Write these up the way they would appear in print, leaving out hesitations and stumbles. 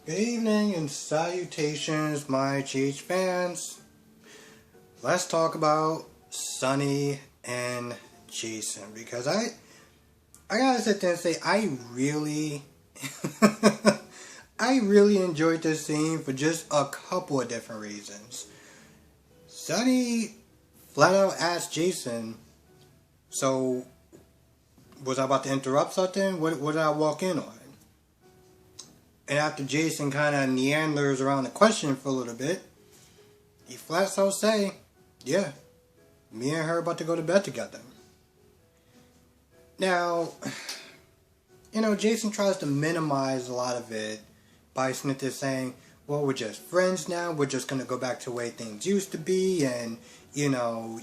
Good evening and salutations, my GH fans. Let's talk about Sonny and Jason because I gotta sit there and say I really I really enjoyed this scene for just a couple of different reasons. Sonny flat out asked Jason, so was I about to interrupt something? What did I walk in on? And after Jason kind of meanders around the question for a little bit, he flat out say, yeah, me and her about to go to bed together. Now, Jason tries to minimize a lot of it by snippet saying, well, we're just friends now, we're just going to go back to the way things used to be, and, you're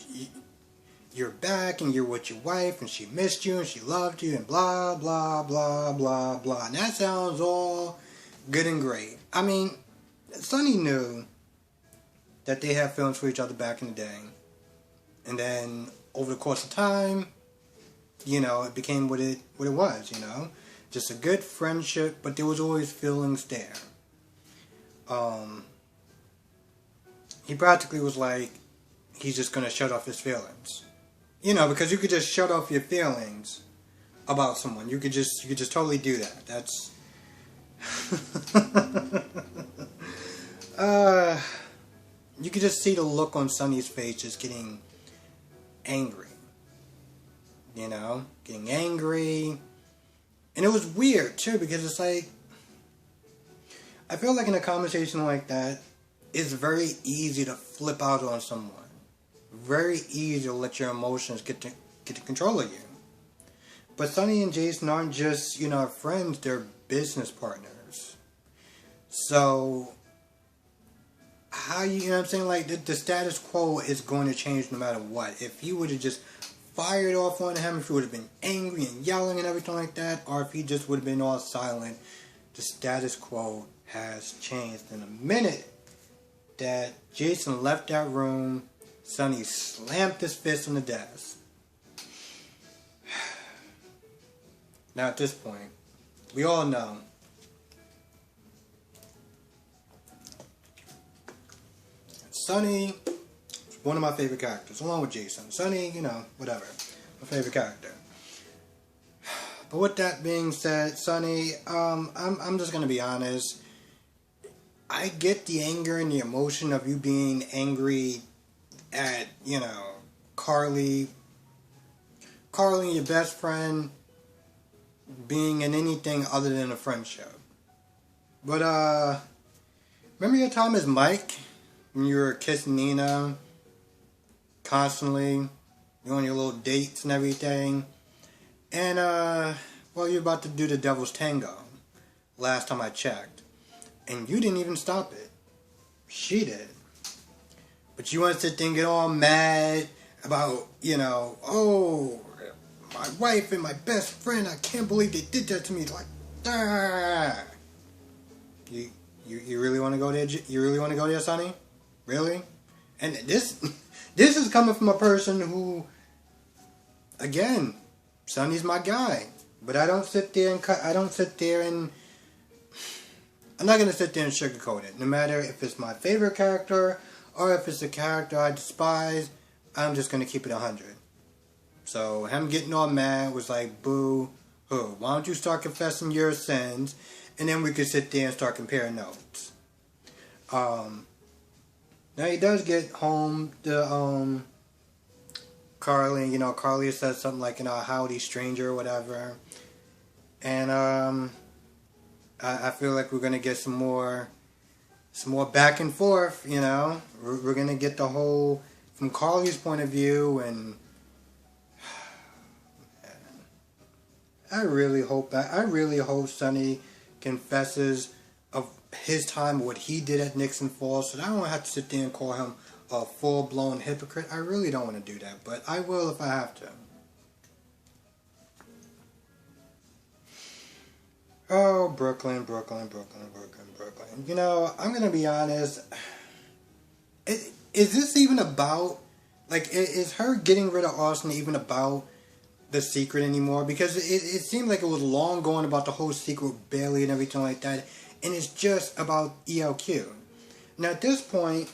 back and you're with your wife and she missed you and she loved you and blah, blah, blah, blah, blah. And that sounds all good and great. I mean, Sonny knew that they had feelings for each other back in the day. And then over the course of time, it became what it was, Just a good friendship, but there was always feelings there. He practically was like, he's just going to shut off his feelings. Because you could just shut off your feelings about someone. You could just totally do that. That's you could just see the look on Sonny's face just getting angry. Getting angry. And it was weird too because it's like I feel like in a conversation like that, it's very easy to flip out on someone. Very easy to let your emotions get to control of you. But Sonny and Jason aren't just, friends, they're business partners. So, how you know what I'm saying? Like, the status quo is going to change no matter what. If you would have just fired off on him, if he would have been angry and yelling and everything like that, or if he just would have been all silent, the status quo has changed. In a minute that Jason left that room, Sonny slammed his fist on the desk. Now at this point, we all know Sonny is one of my favorite characters, along with Jason. Sonny, whatever, my favorite character. But with that being said, Sonny, I'm just gonna be honest. I get the anger and the emotion of you being angry at, Carly, your best friend, being in anything other than a friendship. But, remember your time as Mike, when you were kissing Nina, constantly, you on your little dates and everything, and, you're about to do the Devil's Tango, last time I checked, and you didn't even stop it. She did. But you want to sit there and get all mad about, oh, my wife and my best friend, I can't believe they did that to me. Like, ah. You really want to go there? You really want to go there, Sonny? Really? And this is coming from a person who, again, Sonny's my guy. But I don't sit there and I'm not going to sit there and sugarcoat it. No matter if it's my favorite character or if it's a character I despise, I'm just going to keep it 100. So him getting all mad was like, boo, hoo. Why don't you start confessing your sins and then we could sit there and start comparing notes. Now he does get home to Carly. Carly says something like, howdy stranger or whatever. And I feel like we're going to get some more back and forth, We're going to get the whole, from Carly's point of view, and I really hope Sonny confesses of his time, what he did at Nixon Falls, so that I don't have to sit there and call him a full-blown hypocrite. I really don't want to do that, but I will if I have to. Oh, Brooklyn. I'm going to be honest. Is this even about, is her getting rid of Austin even about the secret anymore, because it seemed like it was long going about the whole secret with Bailey and everything like that, and it's just about ELQ. Now at this point,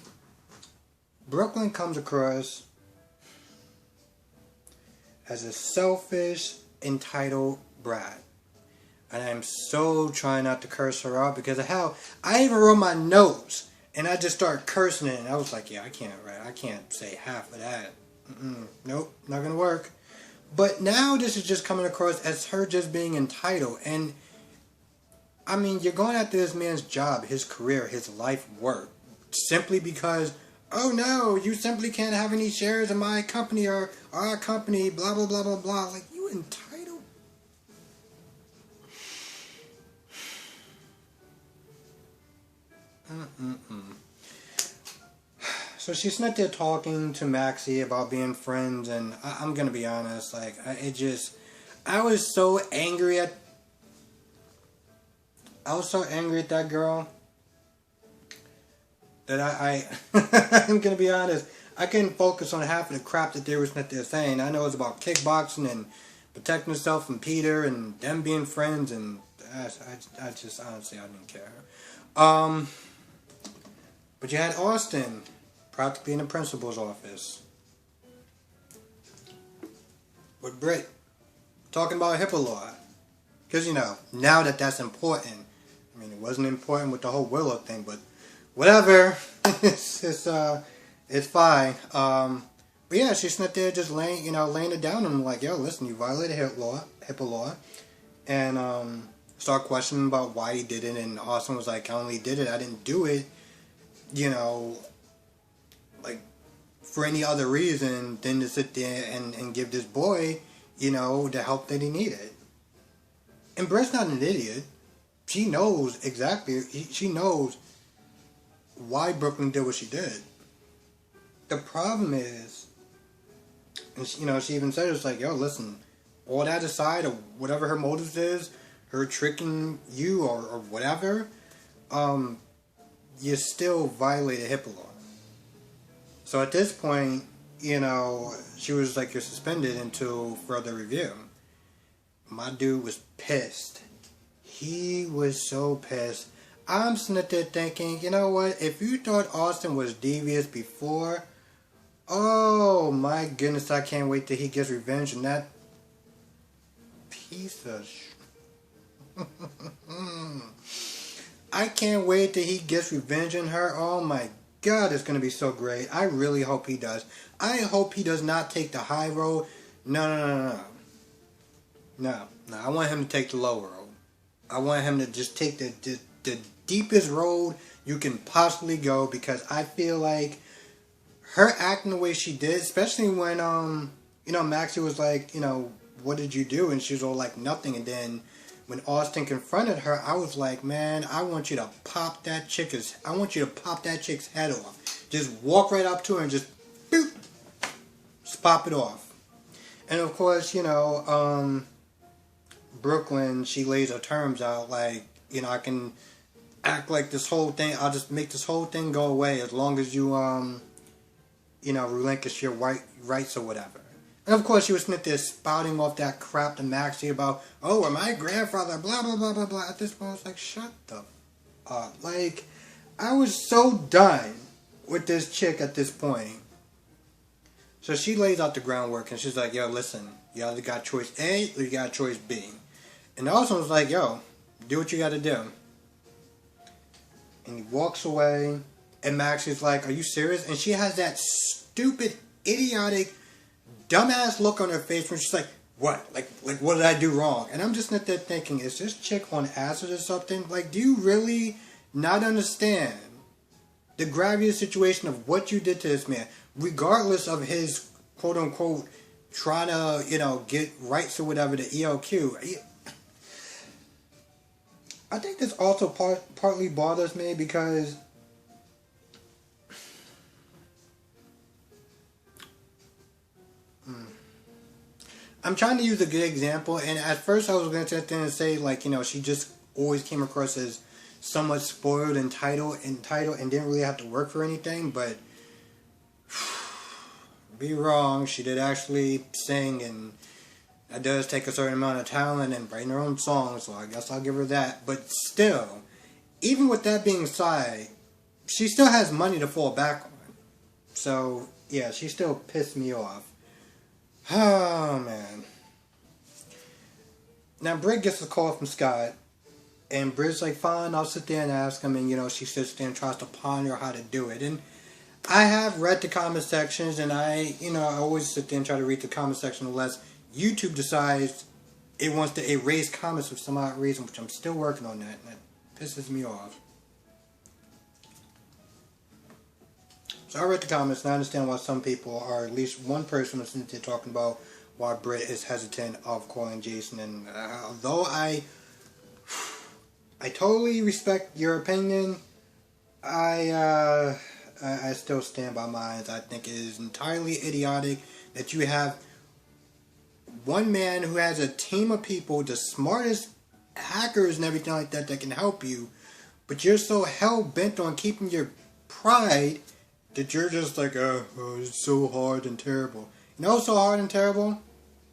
Brooklyn comes across as a selfish, entitled brat. And I'm so trying not to curse her out, because of how I even wrote my notes and I just started cursing it, and I was like, yeah, I can't say half of that. Nope, not gonna work. But now this is just coming across as her just being entitled. And I mean, you're going after this man's job, his career, his life work, simply because, oh no, you simply can't have any shares in my company or our company, blah blah blah blah blah. Like, you entitled? So she's not there talking to Maxie about being friends, and I'm gonna be honest, like, I was so angry at that girl that I'm gonna be honest, I couldn't focus on half of the crap that they were not there saying. I know it's about kickboxing and protecting herself from Peter and them being friends, and I just honestly, I didn't care. But you had Austin practically in the principal's office with Britt talking about HIPAA law. Because, you know, now that that's important. I mean, it wasn't important with the whole Willow thing, but whatever. it's fine. But yeah, she's sitting there just laying it down, and I'm like, yo, listen, you violated HIPAA law. And start questioning about why he did it, and Austin was like, I only did it, I didn't do it, you know, like, for any other reason than to sit there and give this boy, you know, the help that he needed. And Brett's not an idiot. She knows exactly, she knows why Brooklyn did what she did. The problem is, and you know, she even said, it's like, yo, listen, all that aside, or whatever her motives is, her tricking you or whatever, you still violated HIPAA law. So at this point, you know, she was like, you're suspended until further review. My dude was pissed. He was so pissed. I'm sitting there thinking, you know what, if you thought Austin was devious before, oh my goodness, I can't wait till he gets revenge on that piece of I can't wait till he gets revenge on her. Oh my God, it's going to be so great. I really hope he does. I hope he does not take the high road. No. I want him to take the low road. I want him to just take the deepest road you can possibly go, because I feel like her acting the way she did, especially when, you know, Maxie was like, you know, what did you do? And she was all like, nothing. And then when Austin confronted her, I was like, man, I want you to pop that chick's head off. Just walk right up to her and just, boop, just pop it off. And of course, you know, Brooklyn, she lays her terms out like, you know, I can act like this whole thing, I'll just make this whole thing go away as long as you, you know, relinquish your rights or whatever. And of course, she was sitting there spouting off that crap to Maxie about, oh, and my grandfather, blah, blah, blah, blah, blah. At this point, I was like, shut the up. Like, I was so done with this chick at this point. So she lays out the groundwork, and she's like, yo, listen, you either got choice A or you got choice B. And Austin was like, yo, do what you got to do. And he walks away, and Maxie's like, are you serious? And she has that stupid, idiotic, dumbass look on her face when she's like, what? Like what did I do wrong? And I'm just not there thinking, is this chick on acid or something? Like, do you really not understand the gravity of the situation of what you did to this man, regardless of his quote unquote trying to, you know, get rights or whatever, the ELQ? I think this also partly bothers me because I'm trying to use a good example, and at first I was going to sit there and say, like, you know, she just always came across as somewhat spoiled and entitled and didn't really have to work for anything, but be wrong, she did actually sing and That does take a certain amount of talent and writing her own songs, so I guess I'll give her that. But still, even with that being said, she still has money to fall back on. So, yeah, she still pissed me off. Oh, man. Now, Britt gets a call from Scott, and Britt's like, fine, I'll sit there and ask him, and, she sits there and tries to ponder how to do it. And I have read the comment sections, and I always sit there and try to read the comment section unless YouTube decides it wants to erase comments for some odd reason, which I'm still working on that, and that pisses me off. So I read the comments, and I understand why some people, or at least one person was there talking about why Britt is hesitant of calling Jason. And although I totally respect your opinion, I still stand by mine. I think it is entirely idiotic that you have one man who has a team of people, the smartest hackers and everything like that can help you, but you're so hell-bent on keeping your pride that you're just like, oh, it's so hard and terrible. You know what's so hard and terrible?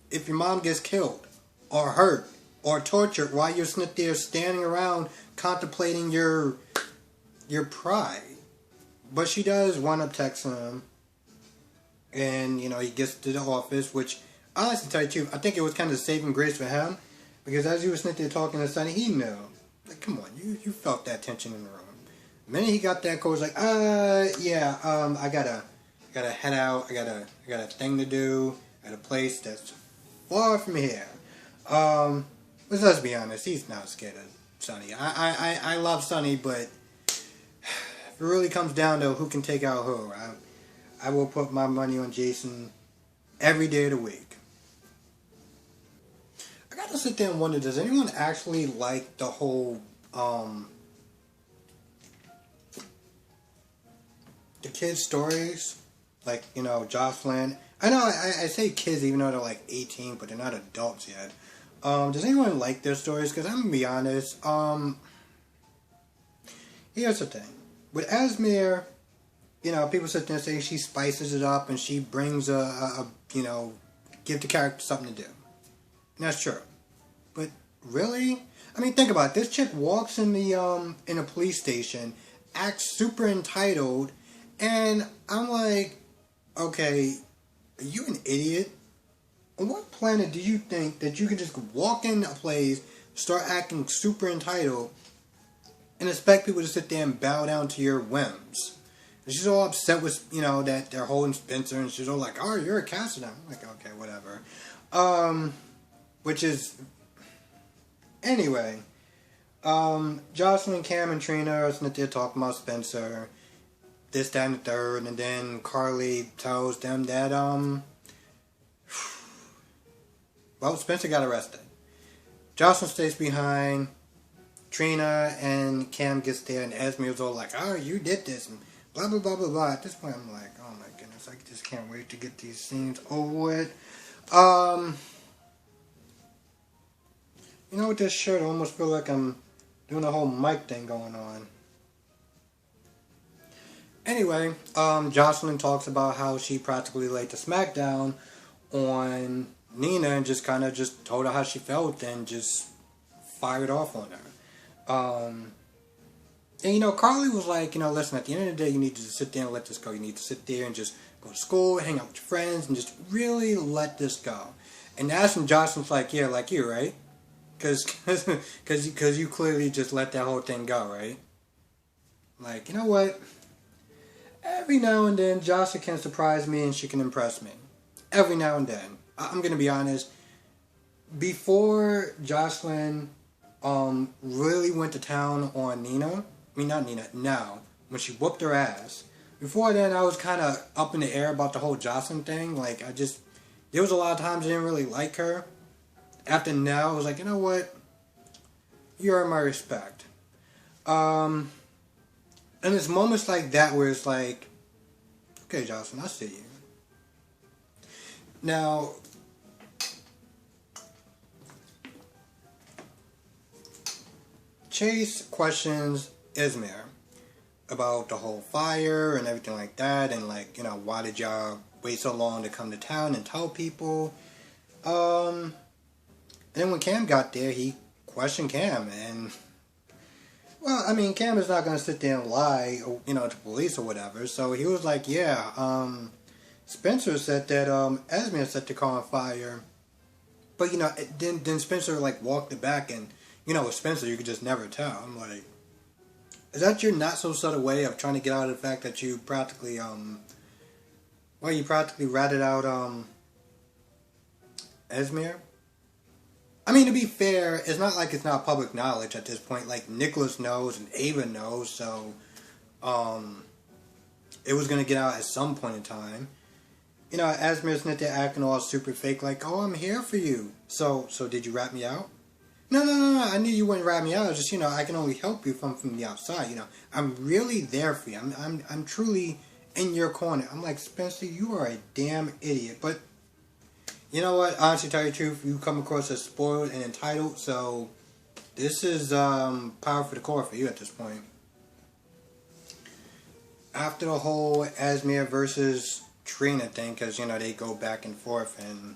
If your mom gets killed, or hurt, or tortured while you're sitting there standing around contemplating your pride. But she does wind up texting him, and, he gets to the office, which, honestly, to tell you the truth, I think it was kind of saving grace for him, because as he was sitting there talking to Sonny, he knew. Like, come on, you felt that tension in the room. The minute he got that call, he was like, yeah, I gotta head out. I got a thing to do at a place that's far from here. But let's be honest, he's not scared of Sonny. I love Sonny, but if it really comes down to who can take out who, I will put my money on Jason every day of the week. I gotta sit there and wonder, does anyone actually like the whole, the kids' stories? Like, Jocelyn. I know I say kids even though they're like 18, but they're not adults yet. Does anyone like their stories? Because I'm going to be honest, here's the thing. With Esmere, people sit there and say she spices it up and she brings give the character something to do. And that's true. But really? I mean, think about it. This chick walks in a police station, acts super entitled, and I'm like, okay, are you an idiot? On what planet do you think that you can just walk in a place, start acting super entitled, and expect people to sit there and bow down to your whims? And she's all upset with, that they're holding Spencer, and she's all like, oh, you're a Cassidy. I'm like, okay, whatever. Which is... Anyway. Jocelyn, Cam, and Trina are sitting there talking about Spencer. This, that, and the third. And then Carly tells them that, well, Spencer got arrested. Jocelyn stays behind. Trina and Cam gets there, and Esmere's all like, oh, you did this, and blah, blah, blah, blah, blah. At this point, I'm like, oh my goodness, I just can't wait to get these scenes over with. With this shirt, I almost feel like I'm doing a whole mic thing going on. Anyway, Jocelyn talks about how she practically laid the smackdown on Nina and just kind of just told her how she felt and just fired off on her. And Carly was like, listen, at the end of the day, you need to just sit there and let this go. You need to sit there and just go to school, hang out with your friends, and just really let this go. And that's when Jocelyn's like, yeah, like you, right? Because you clearly just let that whole thing go, right? Like, you know what? Every now and then, Jocelyn can surprise me and she can impress me. Every now and then. I'm going to be honest. Before Jocelyn really went to town on Nina, now, when she whooped her ass. Before then, I was kind of up in the air about the whole Jocelyn thing. Like, there was a lot of times I didn't really like her. After now, I was like, you know what? You earn my respect. And it's moments like that where it's like, okay, Jocelyn, I see you. Now, Chase questions Esmere about the whole fire and everything like that, and why did y'all wait so long to come to town and tell people? And then when Cam got there, he questioned Cam, and well, I mean, Cam is not going to sit there and lie, to police or whatever. So he was like, yeah, Spencer said that Esme set the car on fire. But, then Spencer, like, walked it back, and, with Spencer, you could just never tell. I'm like, is that your not-so-subtle way of trying to get out of the fact that you practically, you practically ratted out, Esme? I mean, to be fair, it's not like it's not public knowledge at this point. Like, Nicholas knows and Ava knows, so, it was going to get out at some point in time. Esmer's not there acting all super fake, like, oh, I'm here for you. So did you rat me out? No, I knew you wouldn't rat me out. It's just, I can only help you from the outside, I'm really there for you. I'm truly in your corner. I'm like, Spencer, you are a damn idiot. But, you know what? Honestly, tell you the truth, you come across as spoiled and entitled, so this is, power for the core for you at this point. After the whole Esme versus Trina thing, because, they go back and forth, and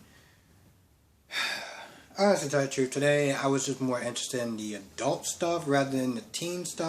honestly, to tell you the truth, today I was just more interested in the adult stuff rather than the teen stuff.